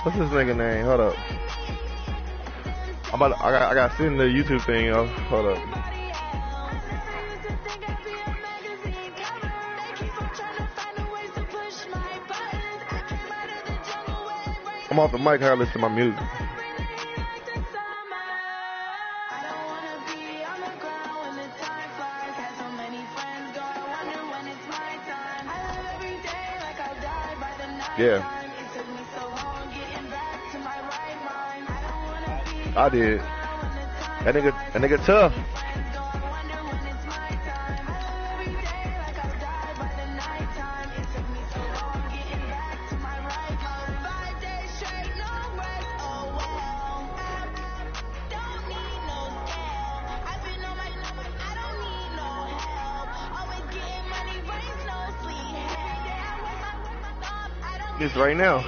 What's this nigga name? Hold up. I got to send the YouTube thing off. Hold up. I'm off the mic. I gotta listen to my music. Yeah. I did. That nigga tough. This right now.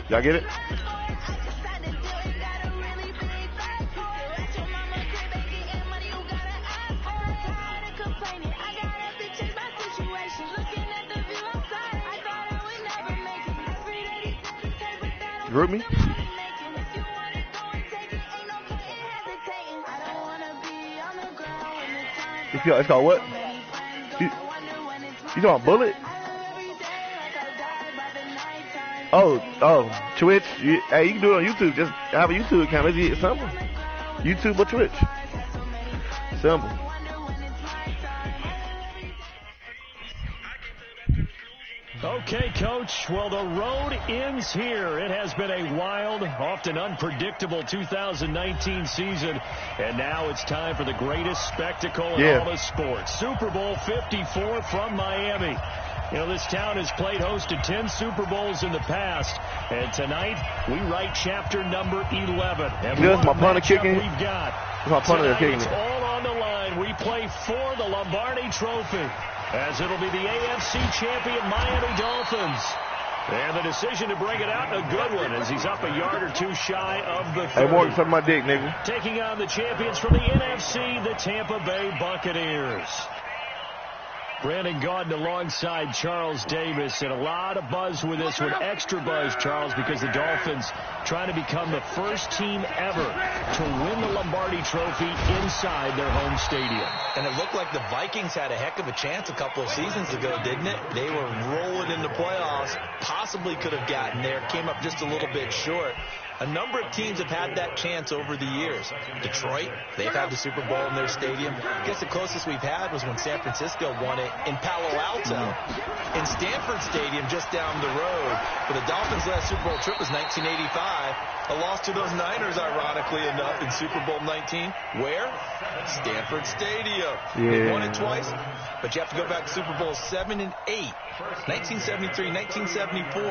Y'all get it? Group me? It's called what? You talking Bullet? Oh, Twitch. Hey, you can do it on YouTube. Just have a YouTube account. It's simple. YouTube or Twitch. Simple. Okay, Coach. Well, the road ends here. It has been a wild, often unpredictable 2019 season. And now it's time for the greatest spectacle in all of sports. Super Bowl 54 from Miami. You know, this town has played host to 10 Super Bowls in the past. And tonight, we write chapter number 11. And what my punter kicking? We've got. My punter kicking. It's all on the line. We play for the Lombardi Trophy, as it'll be the AFC champion Miami Dolphins. And the decision to bring it out, a good one, as he's up a yard or two shy of the 30. Hey, Morgan, suck my dick, nigga. Taking on the champions from the NFC, the Tampa Bay Buccaneers. Brandon Gaudin alongside Charles Davis, and a lot of buzz with this one. Extra buzz, Charles, because the Dolphins trying to become the first team ever to win the Lombardi Trophy inside their home stadium. And it looked like the Vikings had a heck of a chance a couple of seasons ago, didn't it? They were rolling in the playoffs, possibly could have gotten there, came up just a little bit short. A number of teams have had that chance over the years. Detroit, they've had the Super Bowl in their stadium. I guess the closest we've had was when San Francisco won it in Palo Alto, in Stanford Stadium just down the road. But the Dolphins' last Super Bowl trip was 1985. A loss to those Niners, ironically enough, in Super Bowl 19. Where? Stanford Stadium. They won it twice, but you have to go back to Super Bowl 7 and 8. 1973, 1974.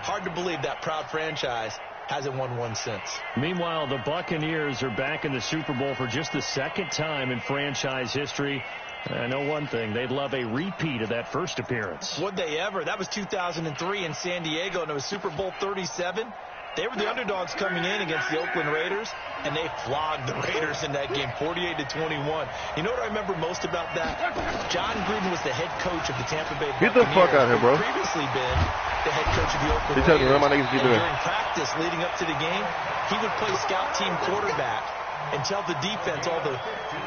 Hard to believe that proud franchise hasn't won one since. Meanwhile, the Buccaneers are back in the Super Bowl for just the second time in franchise history. I know one thing. They'd love a repeat of that first appearance. Would they ever? That was 2003 in San Diego, and it was Super Bowl 37. They were the underdogs coming in against the Oakland Raiders, and they flogged the Raiders in that game, 48-21. You know what I remember most about that? John Gruden was the head coach of the Tampa Bay Buccaneers. Get the fuck out of here, bro. Previously been the head coach of the Oakland Raiders. During practice leading up to the game, he would play scout team quarterback and tell the defense all the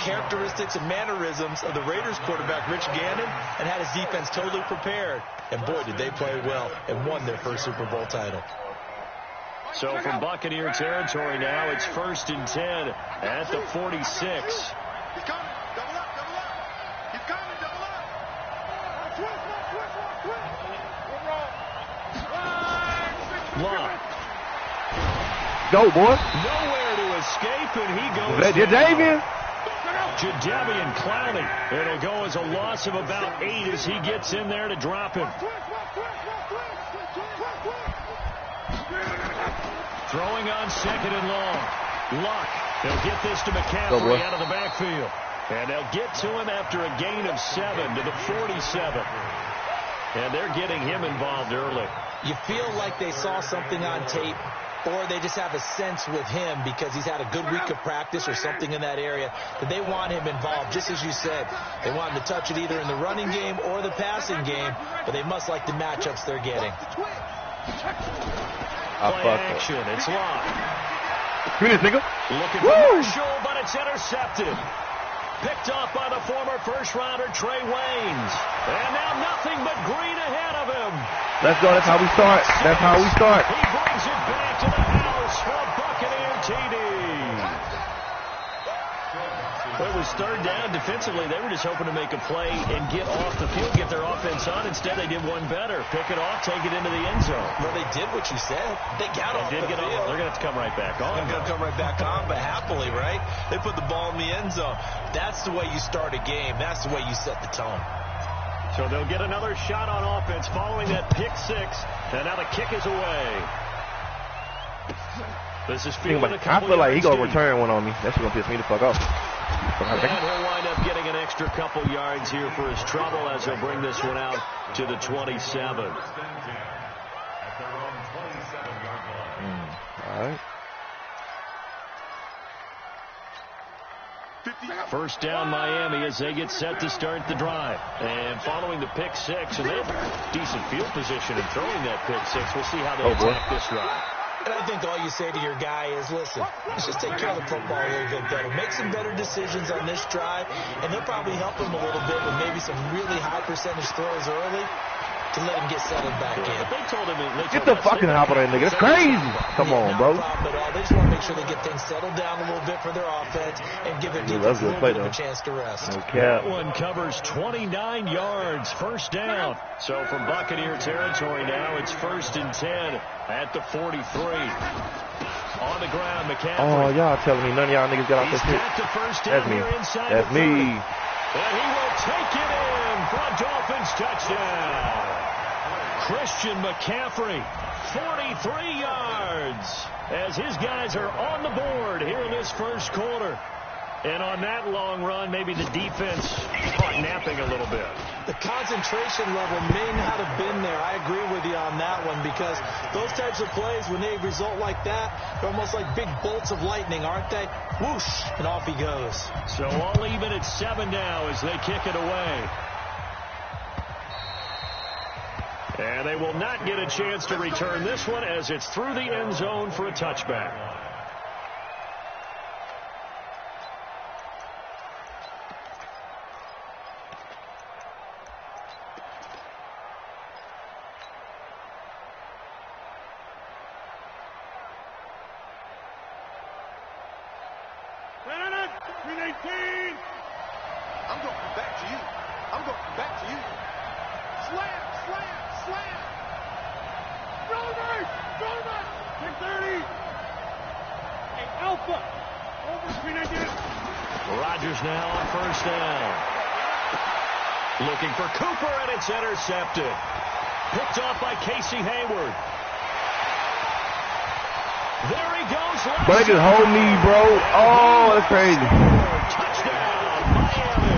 characteristics and mannerisms of the Raiders quarterback, Rich Gannon, and had his defense totally prepared. And boy, did they play well and won their first Super Bowl title. So from Buccaneer territory now, it's 1st and 10 at the 46. He's coming. Double up. He's coming. Double up. Twist. Lock. Go, boy. Nowhere to escape, and he goes. Is that Jadavian? Jadeveon Clowney. It'll go as a loss of about 8 as he gets in there to drop him. Throwing on 2nd and long. Luck. They'll get this to McCaffrey out of the backfield. And they'll get to him after a gain of 7 to the 47. And they're getting him involved early. You feel like they saw something on tape, or they just have a sense with him because he's had a good week of practice or something in that area that they want him involved, just as you said. They want him to touch it either in the running game or the passing game, but they must like the matchups they're getting. Play action. It's locked. Give me this, nigga. Looking for Marshall, but it's intercepted. Picked off by the former first-rounder Trey Waynes. And now nothing but green ahead of him. Let's go. That's how we start. That's how we start. He brings it back to the house for a Buccaneer TD. Well, it was third down defensively. They were just hoping to make a play and get off the field, get their offense on. Instead, they did one better. Pick it off, take it into the end zone. Well, they did what you said. They got off the field. They're going to have to come right back on. They're going to come right back on, but happily, right? They put the ball in the end zone. That's the way you start a game. That's the way you set the tone. So they'll get another shot on offense following that pick six. And now the kick is away. This is feeling a couple. I feel like he's going to return one on me. That's going to piss me the fuck off. And he'll wind up getting an extra couple yards here for his trouble as he'll bring this one out to the 27. All right. First down Miami as they get set to start the drive. And following the pick six, and they have decent field position in throwing that pick six. We'll see how they attack this drive. And I think all you say to your guy is, listen, let's just take care of the football a little bit better. Make some better decisions on this drive, and they'll probably help him a little bit with maybe some really high percentage throws early to let him get settled back in. They told him, get the fucking hop on that nigga. That's crazy. Come on, bro. No problem at all. They just want to make sure they get things settled down a little bit for their offense and give their defense a little bit of a chance to rest. Okay. That one covers 29 yards. First down. So from Buccaneer territory now, it's 1st and 10 at the 43. On the ground, McCaffrey. Oh, y'all telling me none of y'all niggas got off this shit. That's me. That's me. And he will take it in for a Dolphins touchdown. Christian McCaffrey, 43 yards, as his guys are on the board here in this first quarter. And on that long run, maybe the defense caught napping a little bit. The concentration level may not have been there. I agree with you on that one, because those types of plays, when they result like that, they're almost like big bolts of lightning, aren't they? Whoosh, and off he goes. So all even at 7 now as they kick it away. And they will not get a chance to return this one as it's through the end zone for a touchback. I'm going to come back to you. I'm going to come back to you. Slam, slam, slam. Brother, 10-30. Hey, Alpha. Over screen again. Rodgers now on first down. Looking for Cooper, and it's intercepted. Picked off by Casey Hayward. There he goes. But they just hold me, bro. Oh, that's crazy. Touchdown, Miami.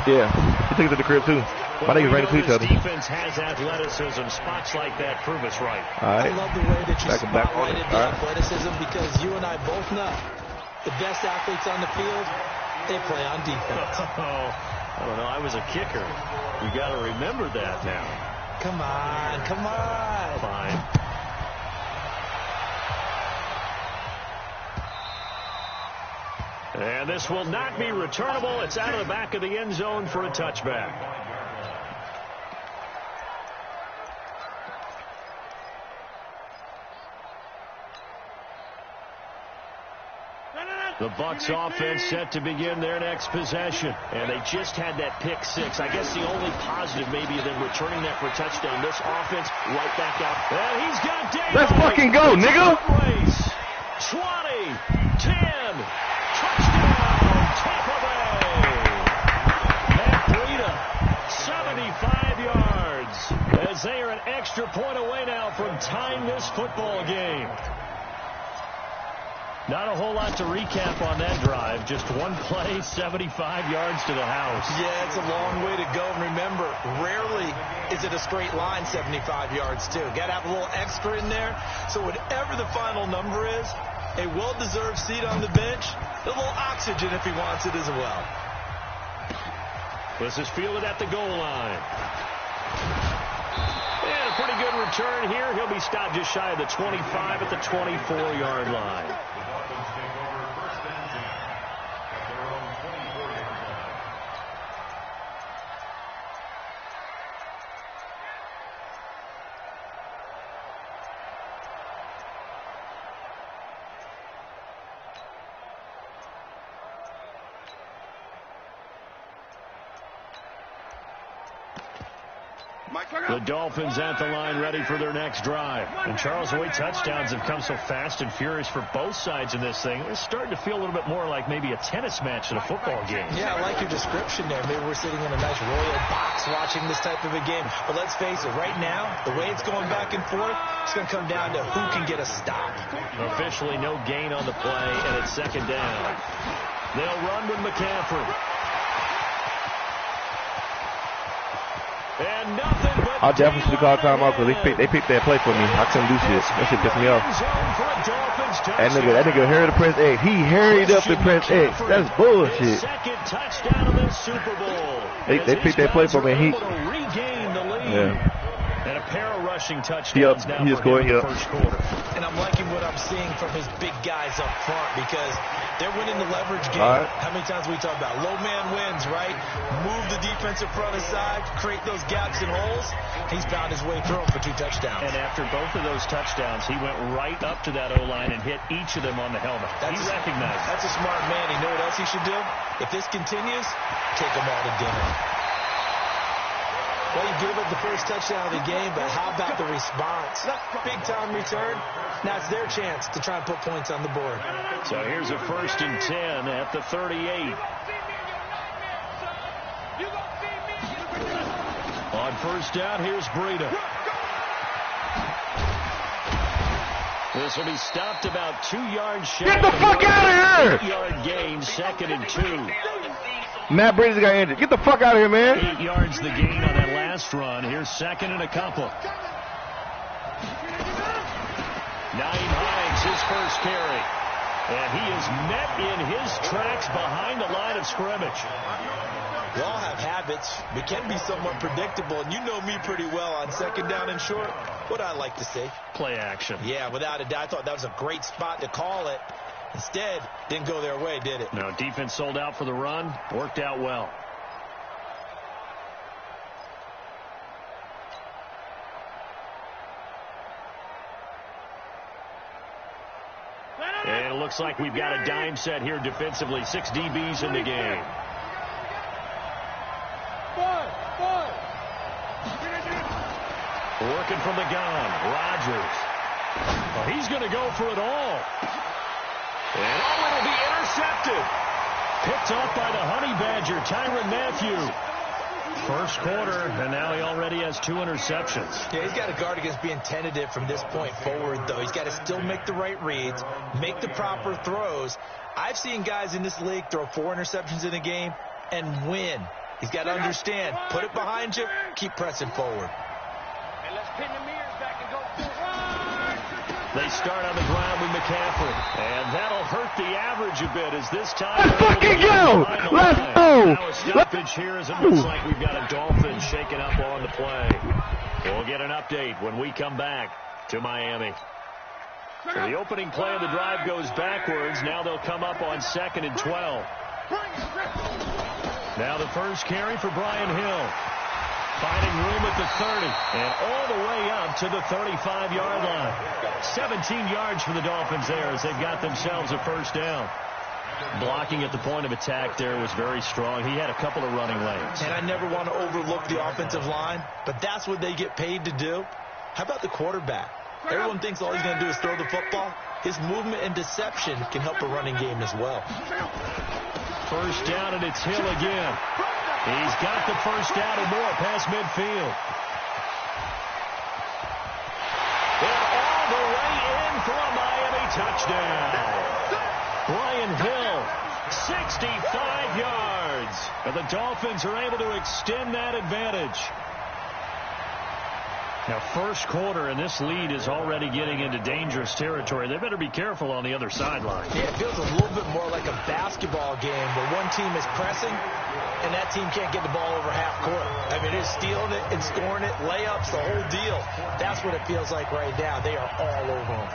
Yeah, he took it to the crib, too. My niggas ran into each other. Defense has athleticism. Spots like that prove us right. All right. I love the way that you spotlighted the right. athleticism, because you and I both know the best athletes on the field, they play on defense. Oh, I don't know. I was a kicker. You got to remember that now. Come on, come on. Fine. And this will not be returnable. It's out of the back of the end zone for a touchback. The Bucs offense set to begin their next possession. And they just had that pick six. I guess the only positive maybe than returning that for a touchdown. This offense right back out. And he's got Davis. Let's fucking go, nigga. 20, 10, touchdown, Tampa Bay. Matt Breida, 75 yards, as they are an extra point away now from tying this football game. Not a whole lot to recap on that drive. Just one play, 75 yards to the house. Yeah, it's a long way to go. And remember, rarely is it a straight line 75 yards, too. Got to have a little extra in there. So whatever the final number is, a well-deserved seat on the bench, a little oxygen if he wants it as well. This is fielded at the goal line. And a pretty good return here. He'll be stopped just shy of the 25 at the 24-yard line. The Dolphins at the line ready for their next drive. And Charles, the way touchdowns have come so fast and furious for both sides in this thing, it's starting to feel a little bit more like maybe a tennis match than a football game. Yeah, I like your description there. Maybe we're sitting in a nice royal box watching this type of a game. But let's face it, right now, the way it's going back and forth, it's going to come down to who can get a stop. Officially no gain on the play, and it's second down. They'll run with McCaffrey. And nothing but I definitely should have called timeout because they picked that play for me. I couldn't do shit. That shit pissed me off. That nigga hurried to press X. He hurried up to press X. That's bullshit. Second touchdown of the Super Bowl. They picked that play for me. Regain the lead. Yeah. And a pair of rushing touchdowns now for him in the first quarter. And I'm liking what I'm seeing from his big guys up front because they're winning the leverage game. Right. How many times we talk about low man wins, right? Move the defensive front aside, create those gaps and holes. He's found his way through them for 2 touchdowns. And after both of those touchdowns, he went right up to that O-line and hit each of them on the helmet. He recognized it. That's a smart man. You know what else he should do? If this continues, take them all to dinner. Well, you gave up the first touchdown of the game, but how about the response? Big-time return. Now it's their chance to try and put points on the board. So here's a 1st and 10 at the 38. On first down, here's Breida. This will be stopped about 2 yards shy. Get the fuck out of here! 8-yard gain, 2nd and 2. Matt Brady's got injured. Get the fuck out of here, man. 8 yards the gain on that last run. Here's 2nd and a couple. Naeem Hines, his first carry. And he is met in his tracks behind the line of scrimmage. We all have habits. We can be somewhat predictable, and you know me pretty well on 2nd down and short. What I like to see. Play action. Yeah, without a doubt. I thought that was a great spot to call it. Instead, didn't go their way, did it? No, defense sold out for the run. Worked out well. And it looks like we've got a dime set here defensively. 6 DBs in the game. Working from the gun, Rodgers. Well, he's going to go for it all. And it'll be intercepted. Picked off by the Honey Badger, Tyrann Mathieu. First quarter, and now he already has 2 interceptions. Yeah, he's got to guard against being tentative from this point forward, though. He's got to still make the right reads, make the proper throws. I've seen guys in this league throw 4 interceptions in a game and win. He's got to understand, put it behind you, keep pressing forward. And let's pin the mirrors back and go full. They start on the ground with McCaffrey, and that'll hurt the average a bit as this time. Let's fucking go! Let's go! Now a stoppage here as it looks like we've got a Dolphin shaking up on the play. We'll get an update when we come back to Miami. So the opening play of the drive goes backwards. Now they'll come up on 2nd and 12. Now the first carry for Brian Hill. Finding room at the 30 and all the way up to the 35-yard line. 17 yards for the Dolphins there as they've got themselves a first down. Blocking at the point of attack there was very strong. He had a couple of running lanes. And I never want to overlook the offensive line, but that's what they get paid to do. How about the quarterback? Everyone thinks all he's going to do is throw the football. His movement and deception can help a running game as well. First down, and it's Hill again. He's got the first down and more past midfield. And all the way in for a Miami touchdown. Brian Hill, 65 yards. And the Dolphins are able to extend that advantage. Now, first quarter, and this lead is already getting into dangerous territory. They better be careful on the other sideline. Yeah, it feels a little bit more like a basketball game where one team is pressing, and that team can't get the ball over half court. I mean, it's stealing it and scoring it, layups, the whole deal. That's what it feels like right now. They are all over them.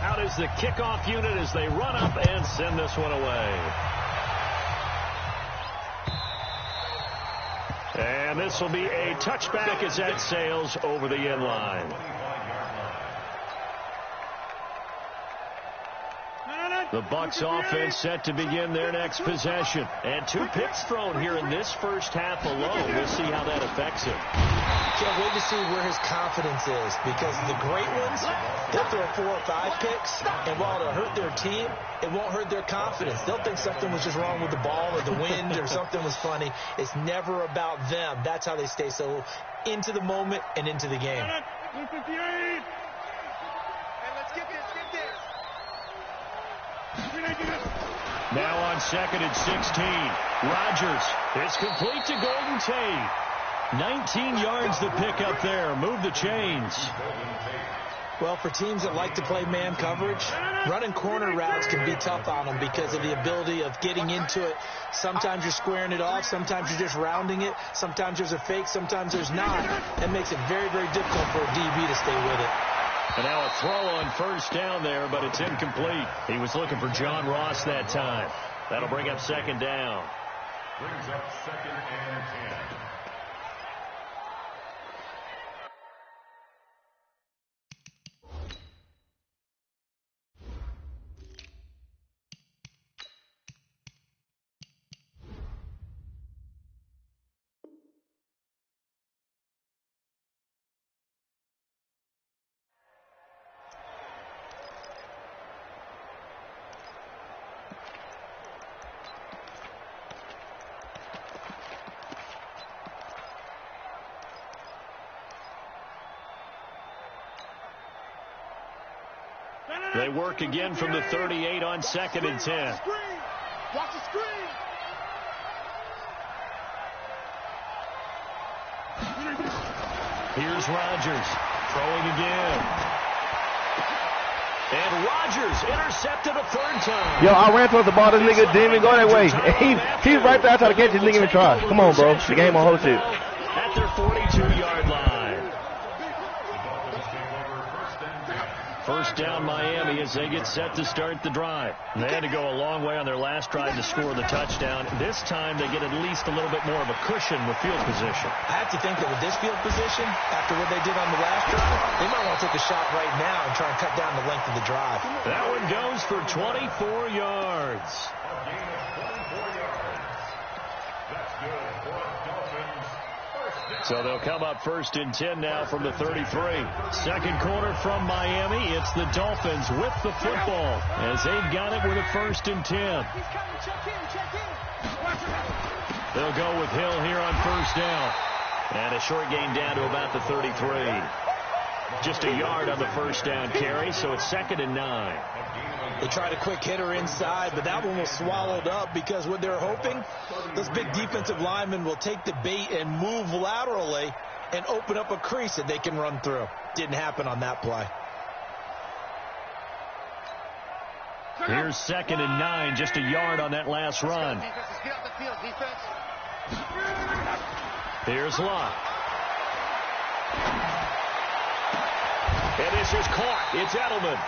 Out is the kickoff unit as they run up and send this one away. And this will be a touchback as that sails over the end line. The Bucs offense set to begin their next possession. And 2 picks thrown here in this first half alone. We'll see how that affects him. Can't wait to see where his confidence is, because the great ones, they'll throw 4 or 5 picks, and while it'll hurt their team, it won't hurt their confidence. They'll think something was just wrong with the ball or the wind or something was funny. It's never about them. That's how they stay so into the moment and into the game. Now on 2nd and 16. Rodgers. It's complete to Golden Tate. 19 yards to pick up there. Move the chains. Well, for teams that like to play man coverage, running corner routes can be tough on them because of the ability of getting into it. Sometimes you're squaring it off. Sometimes you're just rounding it. Sometimes there's a fake. Sometimes there's not. That makes it very, very difficult for a DB to stay with it. And now a throw on first down there, but it's incomplete. He was looking for John Ross that time. That'll bring up 2nd down. Brings up 2nd and 10. They work again from the 38 on 2nd and 10. Watch the screen. Here's Rodgers throwing again. And Rodgers intercepted a 3rd time. Yo, I ran towards the ball. This nigga didn't even go that way. He's right there. I tried to catch it. Didn't even try. Come on, bro. The game on hold shit. At their 42-yard line. First down Miami as they get set to start the drive. They had to go a long way on their last drive to score the touchdown. This time they get at least a little bit more of a cushion with field position. I have to think that with this field position, after what they did on the last drive, they might want to take a shot right now and try and cut down the length of the drive. That one goes for 24 yards. A gain of 24 yards. That's good for Dolphins. So they'll come up 1st and 10 now from the 33. Second quarter from Miami. It's the Dolphins with the football as they've got it with a 1st and 10. They'll go with Hill here on 1st down. And a short gain down to about the 33. Just a yard on the 1st down carry, so it's 2nd and 9. They tried a quick hitter inside, but that one was swallowed up because what they're hoping, those big defensive linemen will take the bait and move laterally and open up a crease that they can run through. Didn't happen on that play. Here's 2nd and 9, just a yard on that last run. Here's Locke. And this is caught. It's Edelman.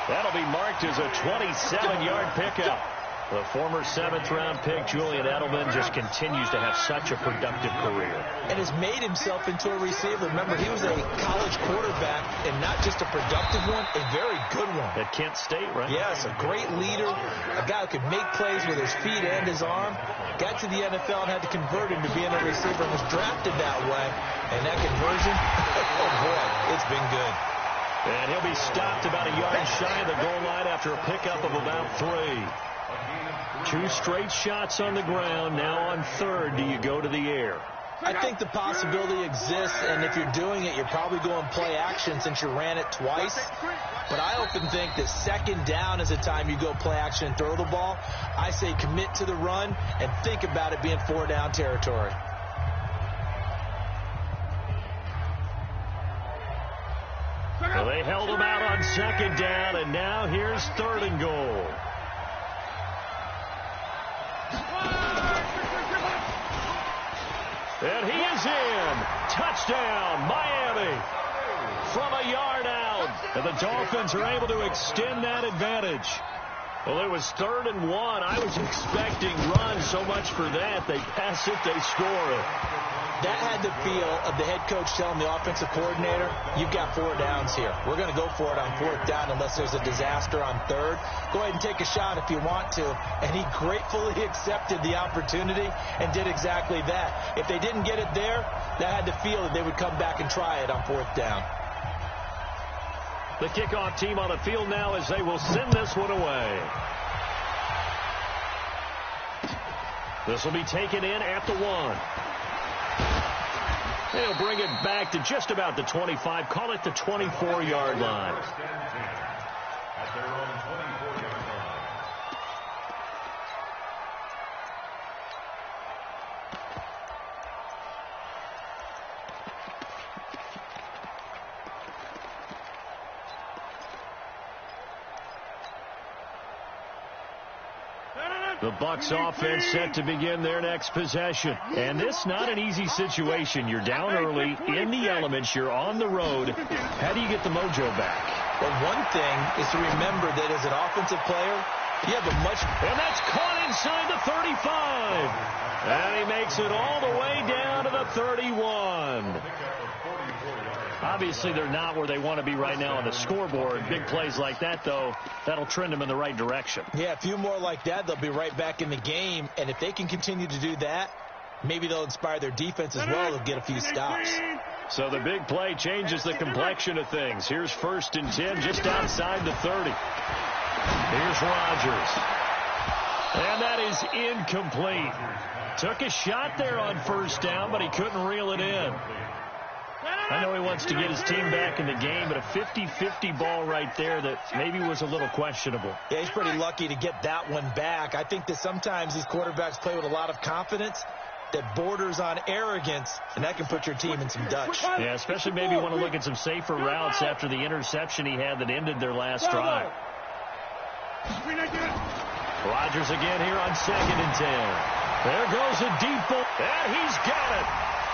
That'll be marked as a 27-yard pickup. The former 7th-round pick, Julian Edelman, just continues to have such a productive career. And has made himself into a receiver. Remember, he was a college quarterback, and not just a productive one, a very good one. At Kent State, right? Yes, a great leader, a guy who could make plays with his feet and his arm. Got to the NFL and had to convert him to being a receiver and was drafted that way. And that conversion, oh boy, it's been good. And he'll be stopped about a yard shy of the goal line after a pickup of about 3. 2 straight shots on the ground. Now on 3rd, do you go to the air? I think the possibility exists, and if you're doing it, you're probably going play action since you ran it twice. But I often think that second down is the time you go play action and throw the ball. I say commit to the run and think about it being 4-down territory. Well, they held him out on second down, and now here's 3rd and goal. And he is in. Touchdown, Miami. From a yard out. And the Dolphins are able to extend that advantage. Well, it was 3rd and 1. I was expecting run so much for that. They pass it, they score it. That had the feel of the head coach telling the offensive coordinator, you've got 4 downs here. We're going to go for it on 4th down unless there's a disaster on 3rd. Go ahead and take a shot if you want to. And he gratefully accepted the opportunity and did exactly that. If they didn't get it there, that had the feel that they would come back and try it on 4th down. The kickoff team on the field now as they will send this one away. This will be taken in at the 1. They'll bring it back to just about the 25. Call it the 24-yard line. At their own 24-yard line. The Bucs offense set to begin their next possession. And this not an easy situation. You're down early, in the elements, you're on the road. How do you get the mojo back? Well, one thing is to remember that as an offensive player, you have a much... And that's caught inside the 35. And he makes it all the way down to the 31. Obviously, they're not where they want to be right now on the scoreboard. Big plays like that, though, that'll trend them in the right direction. Yeah, a few more like that, they'll be right back in the game. And if they can continue to do that, maybe they'll inspire their defense as well. They'll get a few stops. So the big play changes the complexion of things. Here's 1st and 10 just outside the 30. Here's Rodgers. And that is incomplete. Took a shot there on 1st down, but he couldn't reel it in. I know he wants to get his team back in the game, but a 50-50 ball right there that maybe was a little questionable. Yeah, he's pretty lucky to get that one back. I think that sometimes these quarterbacks play with a lot of confidence that borders on arrogance, and that can put your team in some Dutch. Yeah, especially maybe you want to look at some safer routes after the interception he had that ended their last drive. Rodgers again here on 2nd and 10. There goes a deep ball, and he's got it.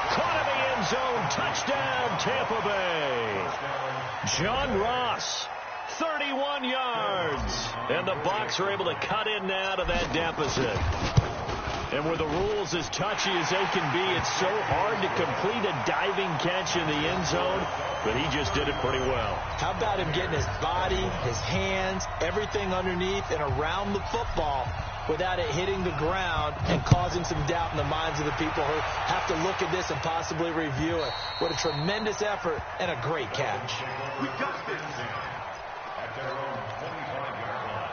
Caught in the end zone. Touchdown, Tampa Bay. John Ross, 31 yards. And the Bucs are able to cut in now to that deficit. And with the rules as touchy as they can be, it's so hard to complete a diving catch in the end zone, but he just did it pretty well. How about him getting his body, his hands, everything underneath and around the football without it hitting the ground and causing some doubt in the minds of the people who have to look at this and possibly review it. What a tremendous effort and a great catch. We got this at their own 25-yard line.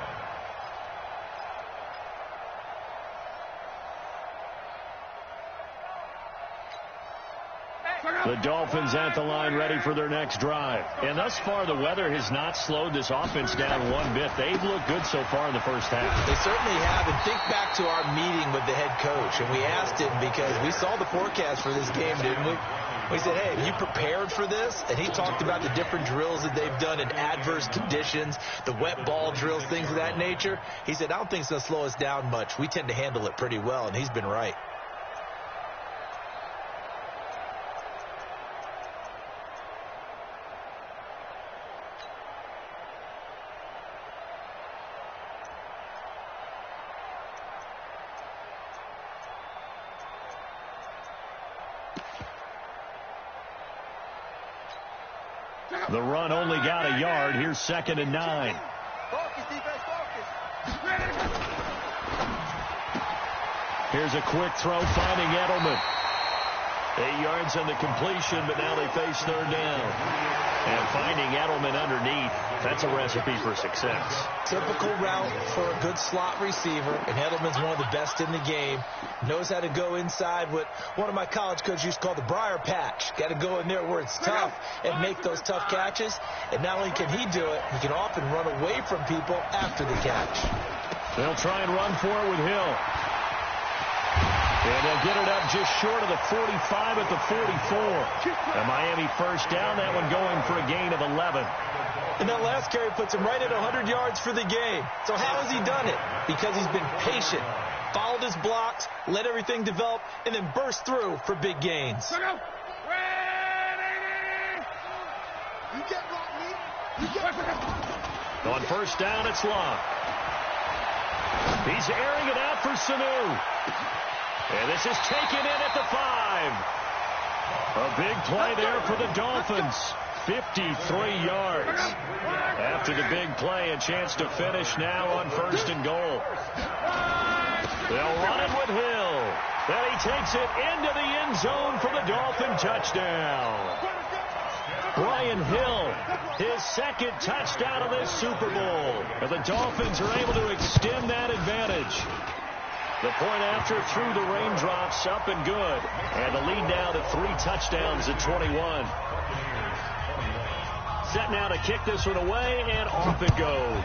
The Dolphins at the line ready for their next drive. And thus far, the weather has not slowed this offense down one bit. They've looked good so far in the first half. They certainly have. And think back to our meeting with the head coach. And we asked him because we saw the forecast for this game, didn't we? We said, hey, have you prepared for this? And he talked about the different drills that they've done in adverse conditions, the wet ball drills, things of that nature. He said, I don't think it's going to slow us down much. We tend to handle it pretty well, and he's been right. The run only got a yard. Here's 2nd and 9. Focus, defense, focus. Here's a quick throw finding Edelman. 8 yards on the completion, but now they face third down. And finding Edelman underneath, that's a recipe for success. Typical route for a good slot receiver, and Edelman's one of the best in the game. Knows how to go inside what one of my college coaches used to call the briar patch. Got to go in there where it's tough and make those tough catches. And not only can he do it, he can often run away from people after the catch. They'll try and run for it with Hill. And they'll get it up just short of the 45 at the 44. A Miami first down, that one going for a gain of 11. And that last carry puts him right at 100 yards for the game. So how has he done it? Because he's been patient, followed his blocks, let everything develop, and then burst through for big gains. On first down, it's Long. He's airing it out for Sanu. And this is taken in at the 5. A big play there for the Dolphins. 53 yards. After the big play, a chance to finish now on first and goal. They'll run it with Hill. And he takes it into the end zone for the Dolphin touchdown. Brian Hill, his second touchdown of this Super Bowl. And the Dolphins are able to extend that advantage. The point after through the raindrops, up and good. And the lead now to 3 touchdowns at 21. Set now to kick this one away, and off it goes.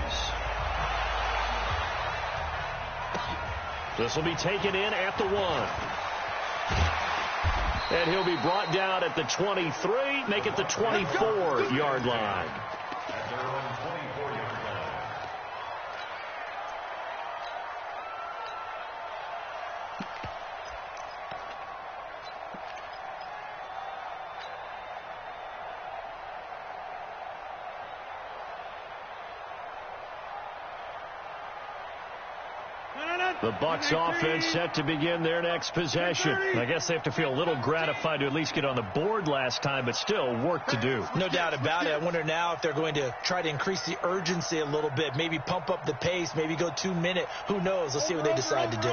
This will be taken in at the 1. And he'll be brought down at the 23, make it the 24-yard line. The Bucs offense set to begin their next possession. I guess they have to feel a little gratified to at least get on the board last time, but still work to do. No doubt about it. I wonder now if they're going to try to increase the urgency a little bit, maybe pump up the pace, maybe go 2 minute. Who knows? Let's see what they decide to do.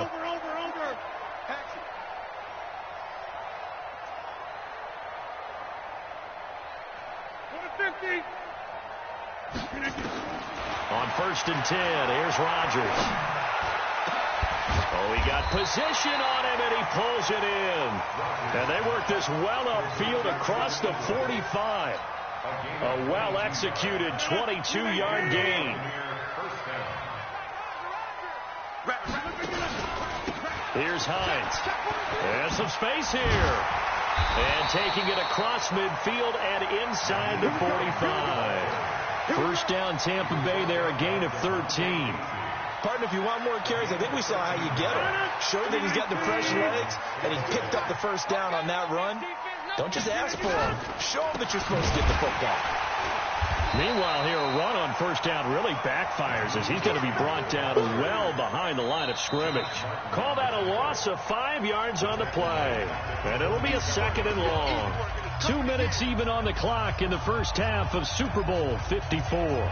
On first and 10, here's Rodgers. Oh, he got position on him, and he pulls it in. And they work this well upfield across the 45. A well-executed 22-yard gain. Here's Hines. There's some space here. And taking it across midfield and inside the 45. First down, Tampa Bay there, a gain of 13. Partner, if you want more carries, I think we saw how you get him. Showed that he's got the fresh legs, and he picked up the first down on that run. Don't just ask for him. Show him that you're supposed to get the football. Meanwhile, here, a run on first down really backfires as he's going to be brought down well behind the line of scrimmage. Call that a loss of 5 yards on the play. And it'll be a second and long. 2 minutes even on the clock in the first half of Super Bowl 54.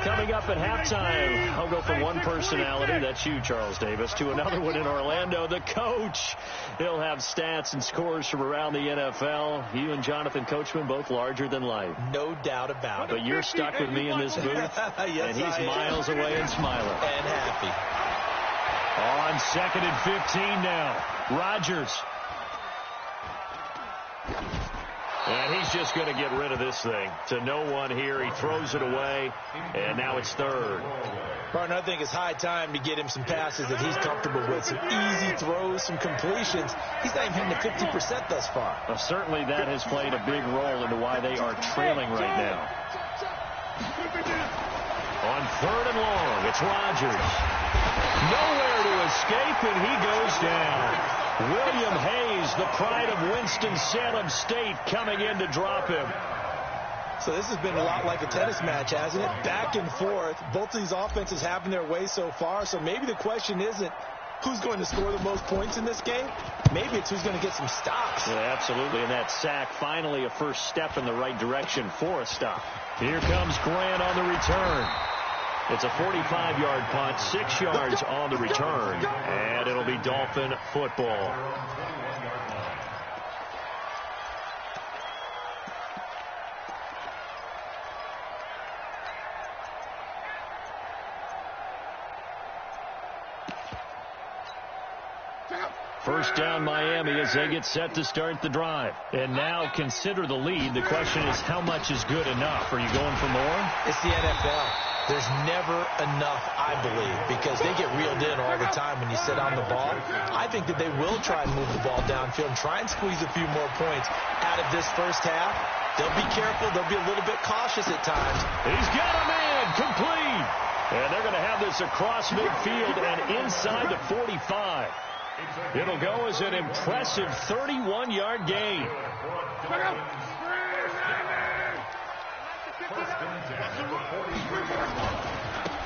Coming up at halftime, I'll go from one personality, that's you, Charles Davis, to another one in Orlando, the coach. He'll have stats and scores from around the NFL. You and Jonathan Coachman, both larger than life. No doubt about it. But you're stuck with me in this booth, yes, and he's miles away and smiling. And happy. On second and 15 now, Rodgers. And he's just going to get rid of this thing to no one here. He throws it away, and now it's third. Partner, I think it's high time to get him some passes that he's comfortable with. Some easy throws, some completions. He's not even hitting the 50% thus far. Well, certainly that has played a big role into why they are trailing right now. On third and long, it's Rodgers. Nowhere to escape, and he goes down. William Hayes, the pride of Winston-Salem State, coming in to drop him. So this has been a lot like a tennis match, hasn't it? Back and forth. Both of these offenses having their way so far. So maybe the question isn't who's going to score the most points in this game. Maybe it's who's going to get some stops. Yeah, absolutely. And that sack, finally a first step in the right direction for a stop. Here comes Grant on the return. It's a 45-yard punt, 6 yards on the return, and it'll be Dolphin football. First down Miami as they get set to start the drive. And now consider the lead. The question is, how much is good enough? Are you going for more? It's the NFL. There's never enough, I believe, because they get reeled in all the time when you sit on the ball. I think that they will try and move the ball downfield and try and squeeze a few more points out of this first half. They'll be careful. They'll be a little bit cautious at times. He's got a man complete. And they're going to have this across midfield and inside the 45. It'll go as an impressive 31-yard gain.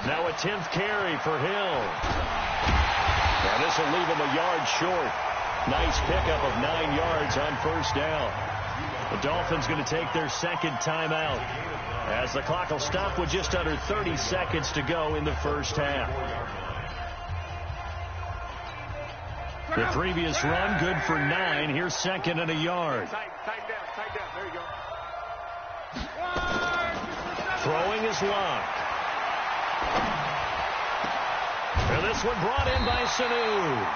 Now a 10th carry for Hill. And this will leave him a yard short. Nice pickup of 9 yards on first down. The Dolphins going to take their second timeout as the clock will stop with just under 30 seconds to go in the first half. The previous run good for 9. Here's second and a yard. Tight down. There you go. Throwing is locked. And this one brought in by Sanu.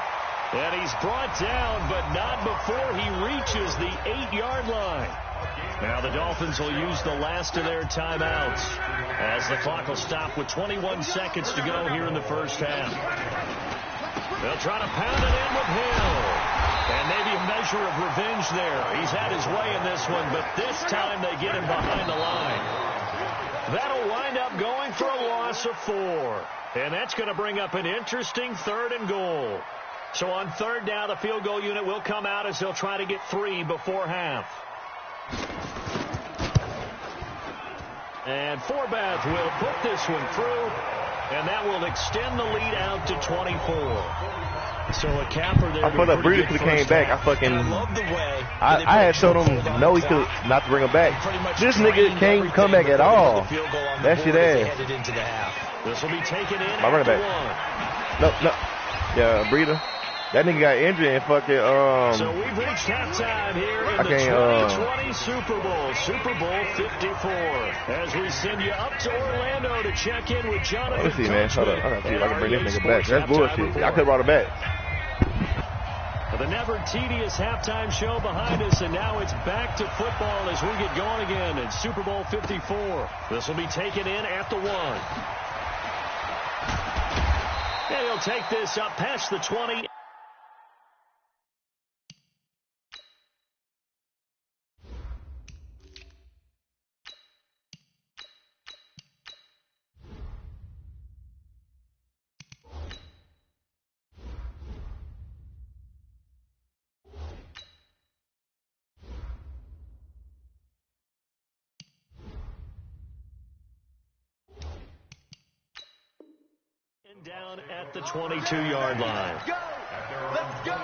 And he's brought down, but not before he reaches the 8-yard line. Now the Dolphins will use the last of their timeouts as the clock will stop with 21 seconds to go here in the first half. They'll try to pound it in with Hill. And maybe a measure of revenge there. He's had his way in this one, but this time they get him behind the line. That'll wind up going for a loss of 4. And that's going to bring up an interesting 3rd and goal. So on 3rd down, the field goal unit will come out as they'll try to get 3 before half. And Forbath will put this one through. And that will extend the lead out to 24. So a capper there. I thought that Breeder could have came back. I had told him no, he could not to bring him back. This nigga can't come back at all. That shit ass. This will be taken in. My running back. No. Yeah, Breeder. That nigga got injured and fucking So we've reached halftime here in the 2020 Super Bowl. Super Bowl 54. As we send you up to Orlando to check in with Jonathan. Let's see, man. Hold up. I gotta see if I can bring this nigga back. That's bullshit. I could have brought him back. The never tedious halftime show behind us, and now it's back to football as we get going again in Super Bowl 54. This will be taken in at the 1. And he'll take this up past the 20. Down at the 22-yard line. Let's go.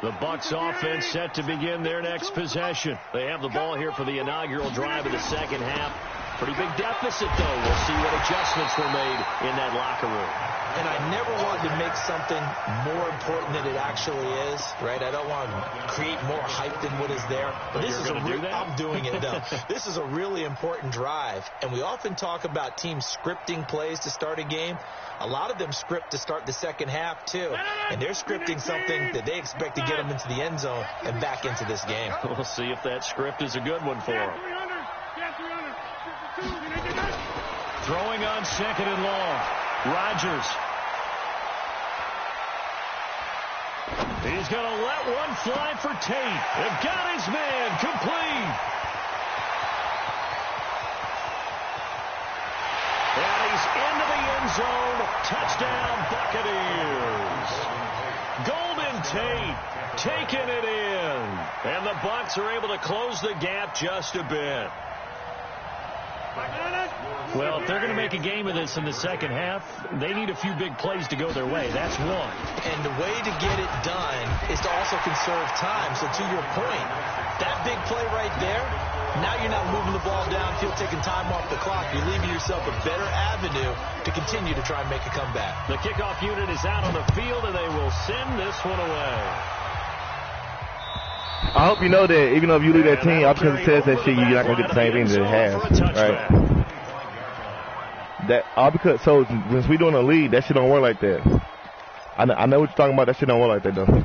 The Bucs offense set to begin their next possession. They have the ball here for the inaugural drive of the second half. Pretty big deficit, though. We'll see what adjustments were made in that locker room. And I never want to make something more important than it actually is, right? I don't want to create more hype than what is there. But this is I'm doing it, though. This is a really important drive. And we often talk about teams scripting plays to start a game. A lot of them script to start the second half, too. And they're scripting something that they expect to get them into the end zone and back into this game. We'll see if that script is a good one for them. Throwing on second and long. Rodgers. He's going to let one fly for Tate. They've got his man complete. And he's into the end zone. Touchdown, Buccaneers. Golden Tate taking it in. And the Bucs are able to close the gap just a bit. Well, if they're going to make a game of this in the second half, they need a few big plays to go their way. That's one. And the way to get it done is to also conserve time. So to your point, that big play right there, now you're not moving the ball downfield, taking time off the clock. You're leaving yourself a better avenue to continue to try and make a comeback. The kickoff unit is out on the field, and they will send this one away. I hope you know that even though if you leave that team, all because it says that shit, you're not going to get the same thing that it has. Right? That all because so when we doing a lead, that shit don't work like that. I know what you're talking about. That shit don't work like that though.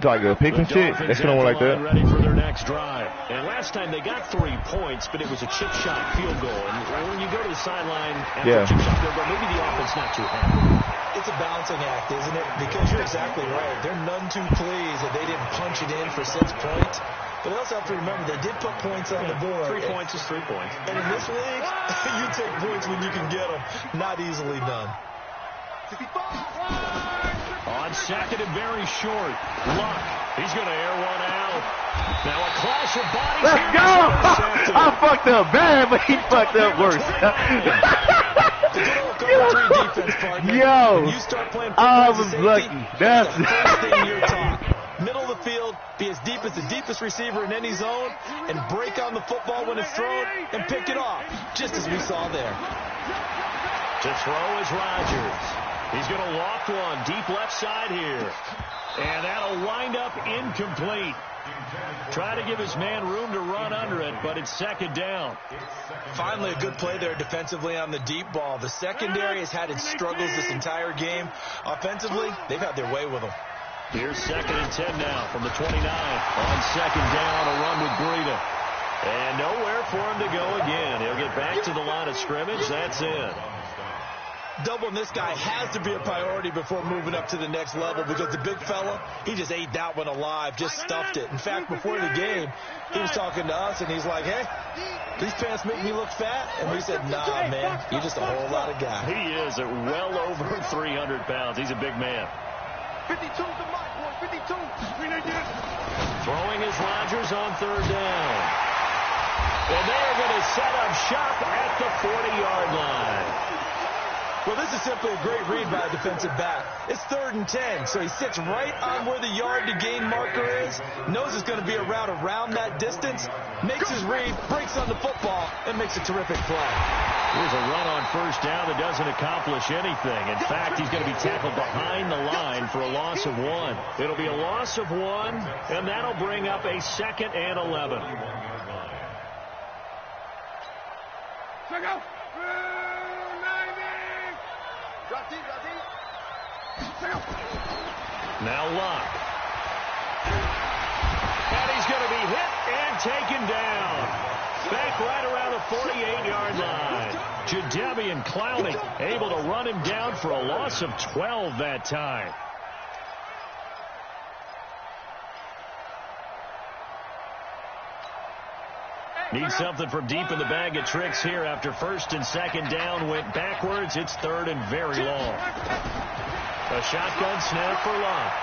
Like a pick and shit, that shit don't work like that. Ready for their next drive. And last time they got 3 points, but it was a chip shot field goal. And when you go to the sideline after a chip shot field goal, maybe the offense not too happy. It's a balancing act, isn't it? Because you're exactly right. They're none too pleased that they didn't punch it in for 6 points. But they also have to remember they did put points on the board. 3 points is 3 points. And in this league, you take points when you can get them. Not easily done. On second and very short. Luck. He's going to air one out. Now a clash of bodies. Let's go! I fucked up bad, but he fucked up worse. Yo, you start playing I was lucky. That's the first thing you're taught. Middle of the field, be as deep as the deepest receiver in any zone, and break on the football when it's thrown, and pick it off, just as we saw there. To throw is Rodgers. He's going to loft one deep left side here. And that'll wind up incomplete. Try to give his man room to run under it, but it's second down. Finally, a good play there defensively on the deep ball. The secondary has had its struggles this entire game. Offensively, they've had their way with them. Here's second and 10 now from the 29. On second down, a run with Breida. And nowhere for him to go again. He'll get back to the line of scrimmage. That's it. Doubling this guy has to be a priority before moving up to the next level because the big fella, he just ate that one alive, just stuffed it. In fact, before the game, he was talking to us, and he's like, hey, these pants make me look fat? And we said, nah, man, you're just a whole lot of guy. He is at well over 300 pounds. He's a big man. 52's the mark, boy, 52. Throwing is Rodgers on third down. And they're going to set up shop at the 40-yard line. Well, this is simply a great read by a defensive back. It's 3rd and 10, so he sits right on where the yard-to-gain marker is, knows it's going to be a route around that distance, makes his read, breaks on the football, and makes a terrific play. Here's a run on first down that doesn't accomplish anything. In fact, he's going to be tackled behind the line for a loss of 1. It'll be a loss of 1, and that'll bring up a 2nd and 11. Now Luck. And he's going to be hit and taken down. Back right around the 48-yard line. Jadeveon Clowney able to run him down for a loss of 12 that time. Need something from deep in the bag of tricks here after first and second down went backwards. It's 3rd and very long. A shotgun snap for Luck.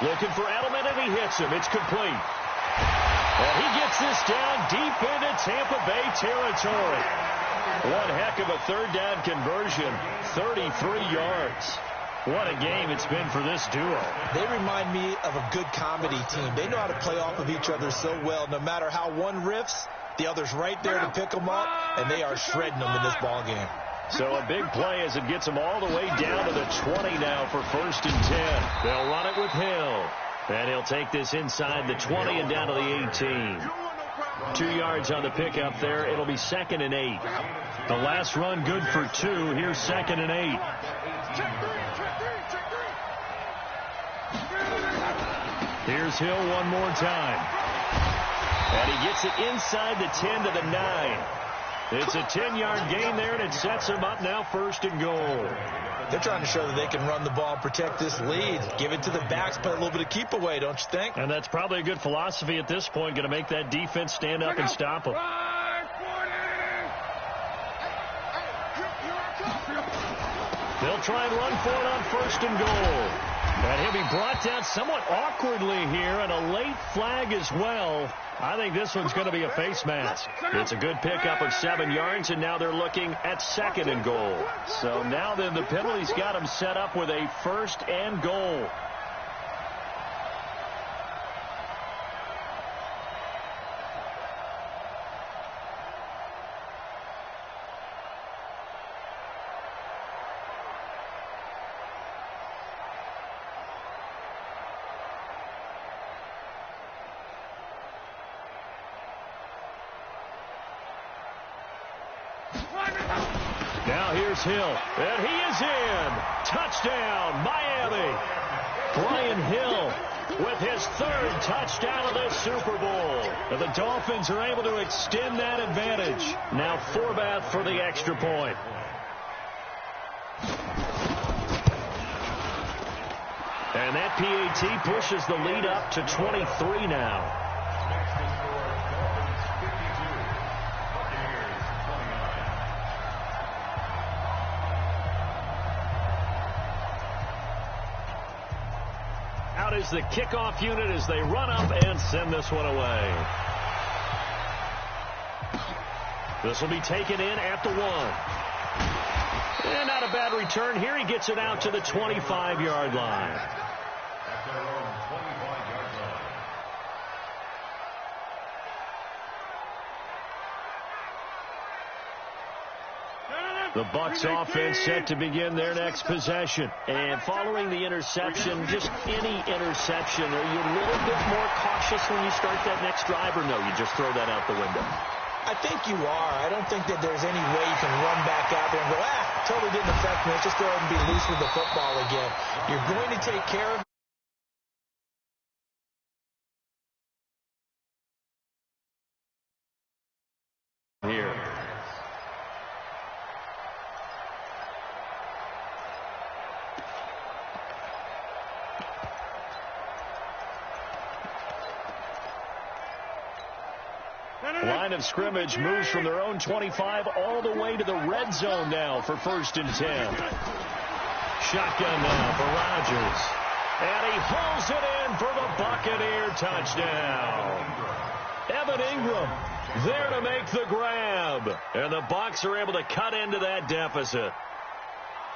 Looking for Edelman, and he hits him. It's complete. And he gets this down deep into Tampa Bay territory. One heck of a third down conversion. 33 yards. What a game it's been for this duo. They remind me of a good comedy team. They know how to play off of each other so well. No matter how one riffs, the other's right there to pick them up, and they are shredding them in this ball game. So a big play as it gets them all the way down to the 20 now for 1st and 10. They'll run it with Hill. And he'll take this inside the 20 and down to the 18. 2 yards on the pickup there. It'll be 2nd and 8. The last run good for 2. Here's 2nd and 8. Here's Hill one more time. And he gets it inside the 10 to the 9. It's a 10-yard gain there, and it sets him up now 1st and goal. They're trying to show that they can run the ball and protect this lead. Give it to the backs, play a little bit of keep away, don't you think? And that's probably a good philosophy at this point, going to make that defense stand up and stop them. They'll try and run for it on 1st and goal. And he'll be brought down somewhat awkwardly here, and a late flag as well. I think this one's going to be a face mask. It's a good pickup of 7 yards, and now they're looking at 2nd and goal. So now then the penalty's got them set up with a 1st and goal. Now here's Hill, and he is in. Touchdown, Miami. Brian Hill with his 3rd touchdown of the Super Bowl. And the Dolphins are able to extend that advantage. Now Forbath for the extra point. And that PAT pushes the lead up to 23 now. Out is the kickoff unit as they run up and send this one away. This will be taken in at the 1. And not a bad return here. He gets it out to the 25-yard line. At their own 25-yard line. The Bucs offense set to begin their next possession. And following the interception, just any interception, are you a little bit more cautious when you start that next drive, or no, you just throw that out the window? I think you are. I don't think that there's any way you can run back out there and go, totally didn't affect me. Let's just go ahead and be loose with the football again. You're going to take care of here. Line of scrimmage moves from their own 25 all the way to the red zone now for 1st and 10. Shotgun now for Rodgers. And he hauls it in for the Buccaneer touchdown. Evan Ingram there to make the grab. And the Bucs are able to cut into that deficit.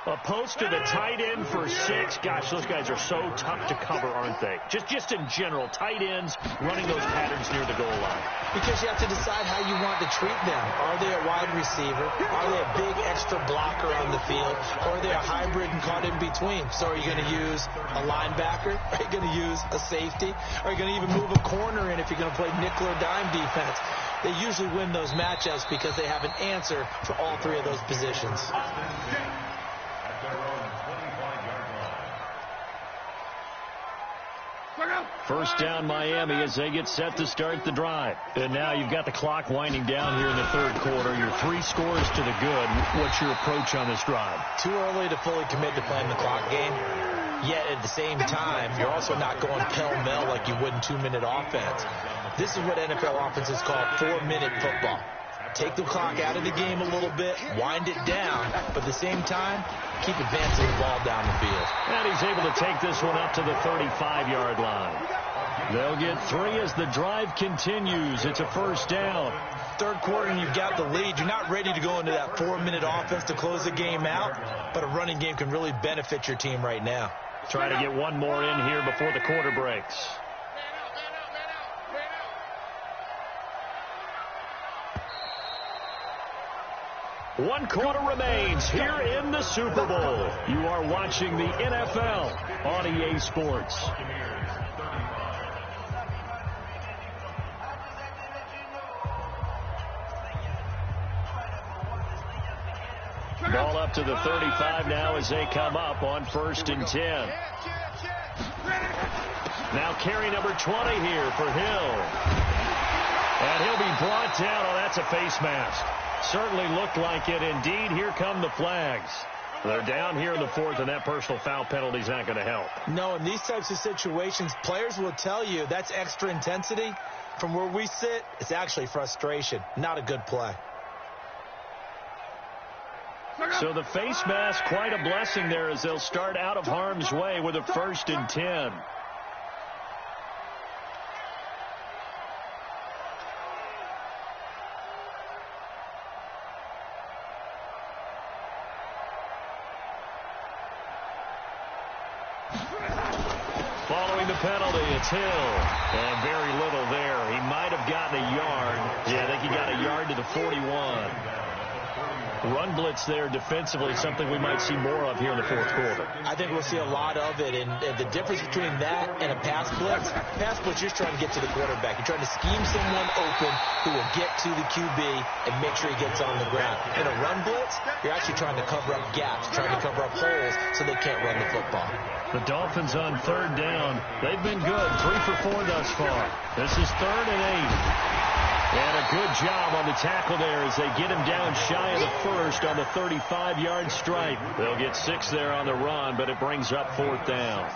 A post to the tight end for 6. Gosh, those guys are so tough to cover, aren't they? Just in general, tight ends running those patterns near the goal line. Because you have to decide how you want to treat them. Are they a wide receiver? Are they a big extra blocker on the field? Or are they a hybrid and caught in between? So are you going to use a linebacker? Are you going to use a safety? Are you going to even move a corner in if you're going to play nickel or dime defense? They usually win those matchups because they have an answer for all 3 of those positions. At their own 25-yard line. First down Miami as they get set to start the drive. And now you've got the clock winding down here in the 3rd quarter. You're 3 scores to the good. What's your approach on this drive? Too early to fully commit to playing the clock game. Yet at the same time, you're also not going pell-mell like you would in 2-minute offense. This is what NFL offenses call 4-minute football. Take the clock out of the game a little bit, wind it down, but at the same time, keep advancing the ball down the field. And he's able to take this one up to the 35-yard line. They'll get 3 as the drive continues. It's a 1st down. 3rd quarter and you've got the lead. You're not ready to go into that 4-minute offense to close the game out, but a running game can really benefit your team right now. Try to get one more in here before the quarter breaks. One quarter remains here in the Super Bowl. You are watching the NFL on EA Sports. Ball up to the 35 now as they come up on 1st and 10. Now carry number 20 here for Hill. And he'll be brought down. Oh, that's a face mask. Certainly looked like it. Indeed, here come the flags. They're down here in the 4th, and that personal foul penalty is not going to help. No, in these types of situations, players will tell you that's extra intensity. From where we sit, it's actually frustration. Not a good play. So the face mask, quite a blessing there as they'll start out of harm's way with a 1st and 10. Following the penalty, it's Hill. And very little there. He might have gotten a yard. Yeah, I think he got a yard to the 41. Run blitz there defensively, something we might see more of here in the fourth quarter. I think we'll see a lot of it, and the difference between that and a pass blitz, you're just trying to get to the quarterback. You're trying to scheme someone open who will get to the QB and make sure he gets on the ground. In a run blitz, you're actually trying to cover up gaps, trying to cover up holes so they can't run the football. The Dolphins on third down. They've been good, 3 for 4 thus far. This is 3rd and 8. And a good job on the tackle there as they get him down shy of the first on the 35-yard stripe. They'll get 6 there on the run, but it brings up 4th down.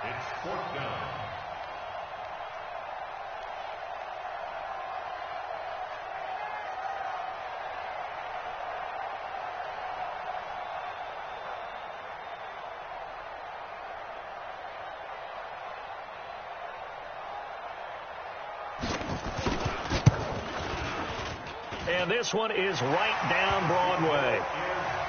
It's 4th down. And this one is right down Broadway.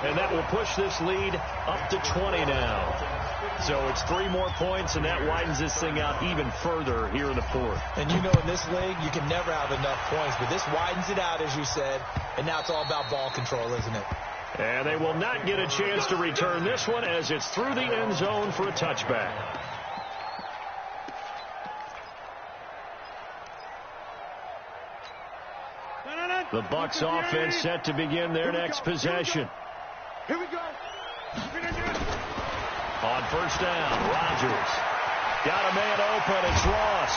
And that will push this lead up to 20 now. So it's 3 more points, and that widens this thing out even further here in the fourth. And you know in this league, you can never have enough points. But this widens it out, as you said. And now it's all about ball control, isn't it? And they will not get a chance to return this one as it's through the end zone for a touchback. The Bucs offense set to begin their next possession. Here we go. On first down, Rodgers. Got a man open. It's Ross.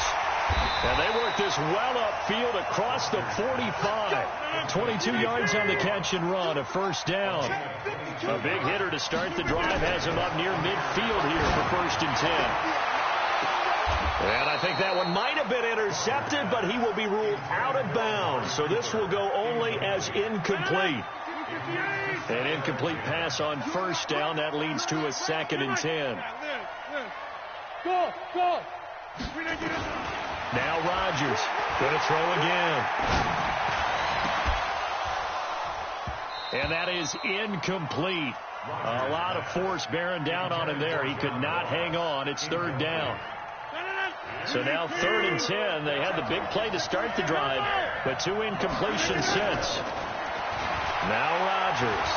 And they work this well upfield across the 45. 22 yards on the catch and run, a first down. A big hitter to start the drive has him up near midfield here for 1st and 10. And I think that one might have been intercepted, but he will be ruled out of bounds. So this will go only as incomplete. An incomplete pass on first down. That leads to a 2nd and 10. Go, go. Now Rodgers going to throw again. And that is incomplete. A lot of force bearing down on him there. He could not hang on. It's 3rd down. So now 3rd and 10. They had the big play to start the drive, but 2 incompletions since. Now Rodgers.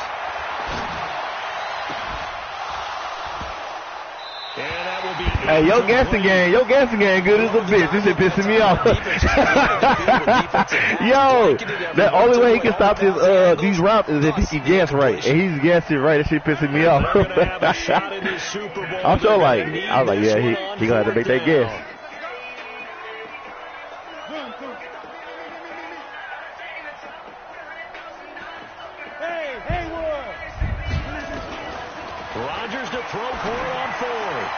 And that will be. Hey, your guessing game good as a bitch. This shit pissing me off. Yo, the only way he can stop this these routes is if he can guess right, and he's guessing right. That shit pissing me off. I'm sure like I was like, yeah, he gonna have to make that guess. Rodgers to throw for it on 4th.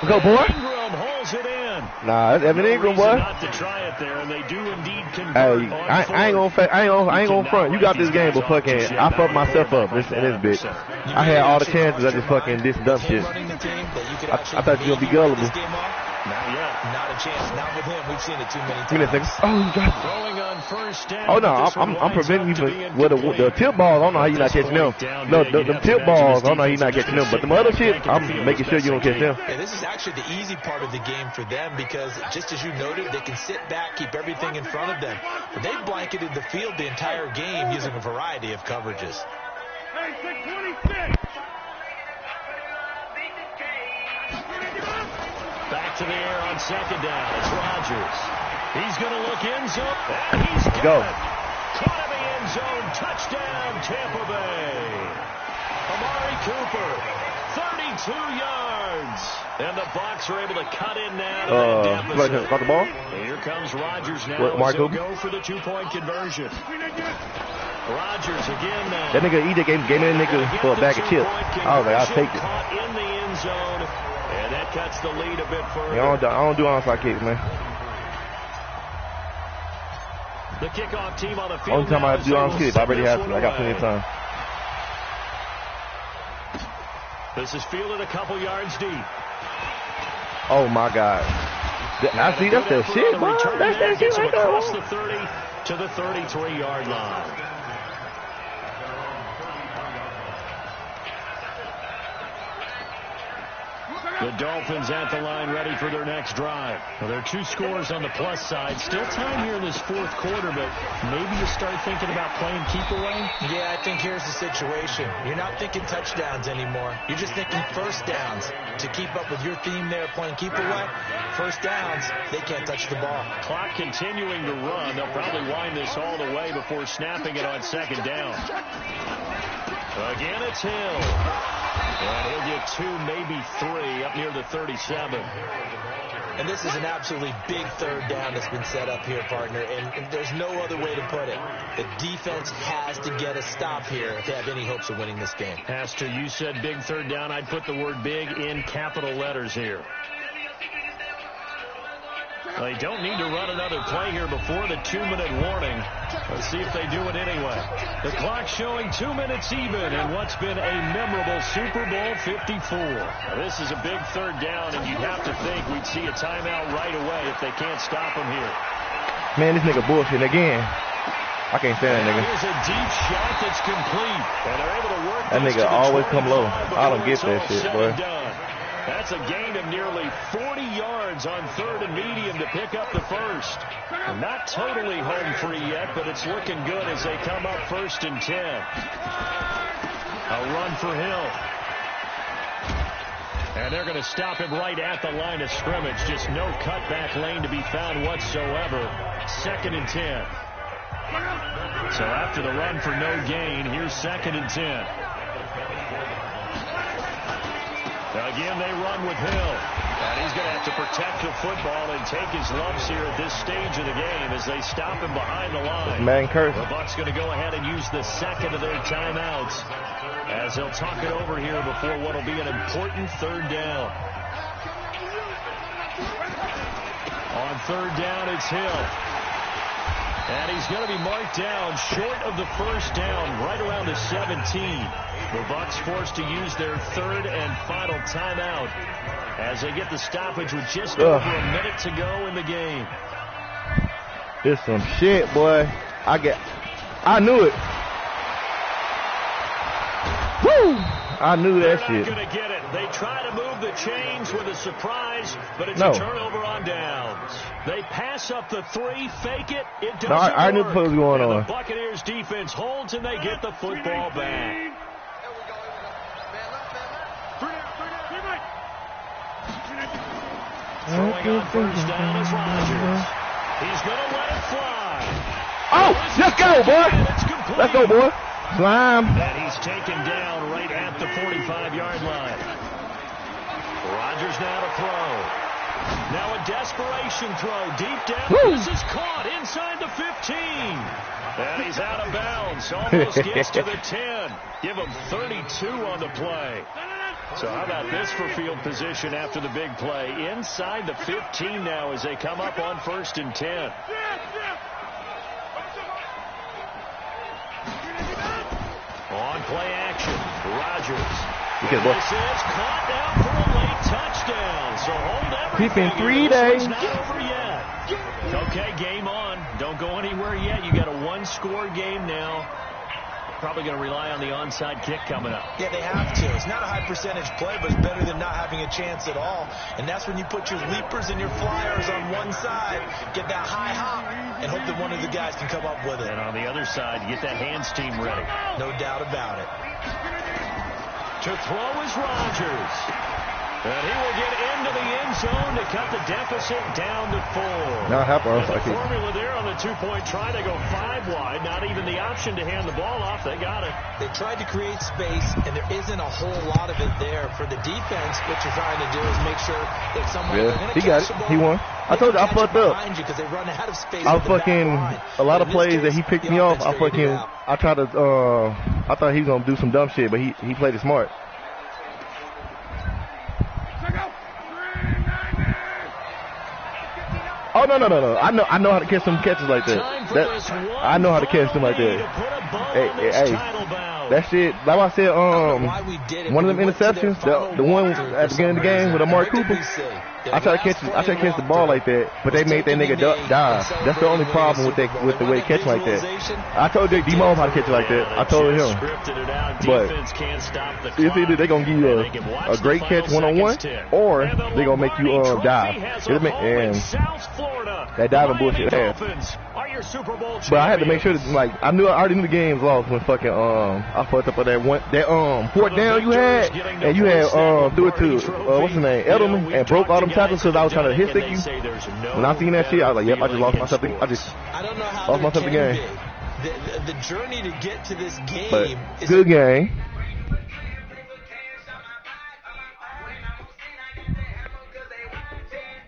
Go, boy. Ingram holds it in. Nah, that's Evan Ingram, boy. Not to try it there, and they do indeed convert. Hey, I ain't gonna front. You got this game, but fucking, I fucked myself up in this bitch. I had all the chances. I just fucking did some dumb shit. I thought you were gonna be gullible. Not yet. Not a chance. Not with him. We've seen it too many times. Oh, you got it. Throwing on first down. Oh no, I'm preventing you from the tip balls. I don't know how you not catching them. No, the tip balls. I don't know how you not catching them. But the other shit, I'm making sure you don't catch them. Yeah, this is actually the easy part of the game for them because, just as you noted, they can sit back, keep everything in front of them. But they've blanketed the field the entire game using a variety of coverages. Hey, 626. Back to the air on 2nd down. It's Rodgers. He's going to look end zone. And he's got Go. it. Caught in the end zone. Touchdown, Tampa Bay. Amari Cooper, 32 yards. And the Bucs are able to cut in now to that deficit. Got the ball? And here comes Rodgers now. Mark He'll Cooper? go for the 2-point conversion. Rodgers again now. That nigga either gave that nigga for a bag of chips. I was like, I'll take it. Caught in the end zone. And that cuts the lead a bit further. Yeah, I don't do onside kicks, man. The kickoff team on the field. Only time I have to do onside kicks, I already have to. I got plenty of time. This is fielded a couple yards deep. Oh my God. I see that's that shit, bro. That's that shit right there. Across the 30 to the 33-yard line. The The Dolphins at the line ready for their next drive. Well, there are 2 scores on the plus side. Still time here in this 4th quarter, but maybe you start thinking about playing keep away? Yeah, I think here's the situation. You're not thinking touchdowns anymore. You're just thinking first downs. To keep up with your theme there, playing keep away, first downs, they can't touch the ball. Clock continuing to run. They'll probably wind this all the way before snapping it on 2nd down. Again, it's Hill. And he'll get 2, maybe 3 up near the 37. And this is an absolutely big 3rd down that's been set up here, partner, and there's no other way to put it. The defense has to get a stop here if they have any hopes of winning this game. Pastor, you said big 3rd down. I'd put the word big in capital letters here. They don't need to run another play here before the 2-minute warning. Let's see if they do it anyway. The clock showing 2 minutes even in what's been a memorable Super Bowl 54. Now, this is a big 3rd down, and you'd have to think we'd see a timeout right away if they can't stop him here. Man, this nigga bullshit again. I can't stand that nigga. Here's a deep shot that's complete. And they're able to work that nigga always come low. I don't get that shit, boy. That's a gain of nearly 40 yards on 3rd and medium to pick up the first. Not totally home free yet, but it's looking good as they come up 1st and 10. A run for Hill. And they're going to stop him right at the line of scrimmage. Just no cutback lane to be found whatsoever. 2nd and 10. So after the run for no gain, here's 2nd and 10. Again, they run with Hill. And he's going to have to protect the football and take his lumps here at this stage of the game as they stop him behind the line. Man, curse. The Bucs going to go ahead and use the 2nd of their timeouts as they'll talk it over here before what will be an important 3rd down. On 3rd down, it's Hill. And he's going to be marked down short of the first down, right around the 17. The Bucs forced to use their 3rd and final timeout as they get the stoppage with just over a minute to go in the game. This some shit, boy. I knew it. Woo! I knew that shit. They're not going to get it. They try to move the chains with a surprise, but it's a turnover on downs. They pass up the 3, fake it. It doesn't work. I knew what was going on. The Buccaneers defense holds and they get the football back. Throwing on 1st down is Rodgers. He's going to let it fly. Oh, let's go, boy. Let's go, boy. Slime. And he's taken down right at the 45-yard line. Rodgers now to throw. Now a desperation throw deep down. Woo. This is caught inside the 15. And he's out of bounds. Almost gets to the 10. Give him 32 on the play. So how about this for field position after the big play? Inside the 15 now as they come up on 1st and 10. On play action, Rodgers. This is caught down for a late touchdown. So hold everything. Keeping 3 days. It's not over yet. Okay, game on. Don't go anywhere yet. You got a 1-score game now. Probably going to rely on the onside kick coming up. Yeah, they have to. It's not a high percentage play, but it's better than not having a chance at all. And that's when you put your leapers and your flyers on one side, get that high hop, and hope that one of the guys can come up with it. And on the other side, get that hands team ready. No doubt about it. To throw is Rodgers. And he will get into the end zone to cut the deficit down to 4. Now happen. The formula there on the 2-point try to go 5 wide. Not even the option to hand the ball off. They got it. They tried to create space, and there isn't a whole lot of it there for the defense. What you're trying to do is make sure that someone. Yeah, he got it. He won. I told you I fucked up. They run out of space. I fucking a lot of plays that he picked me off. I tried to. I thought he was gonna do some dumb shit, but he played it smart. Oh no! I know how to catch some catches like that. I know how to catch them like that. Hey, that shit. Like I said, one of them interceptions, the one at the beginning of the game with Amari Cooper. I try to catch the ball like that, but they made that nigga dive. That's the only problem with the way catch like that. I told D-Mo how to catch it like that. I told him. But it's either they gonna give you a great catch one-on-one, or they gonna make you dive. And that diving bullshit ass. But I had to make sure that, like, I already knew the game's lost when fucking I fucked up on that fourth down you had, and you had threw it to what's his name, Edelman, and broke all them tackles because I was trying to hit stick you. When I seen that shit, I was like, yep, I just lost myself. Lost myself the game. The journey to get to this game but is good game.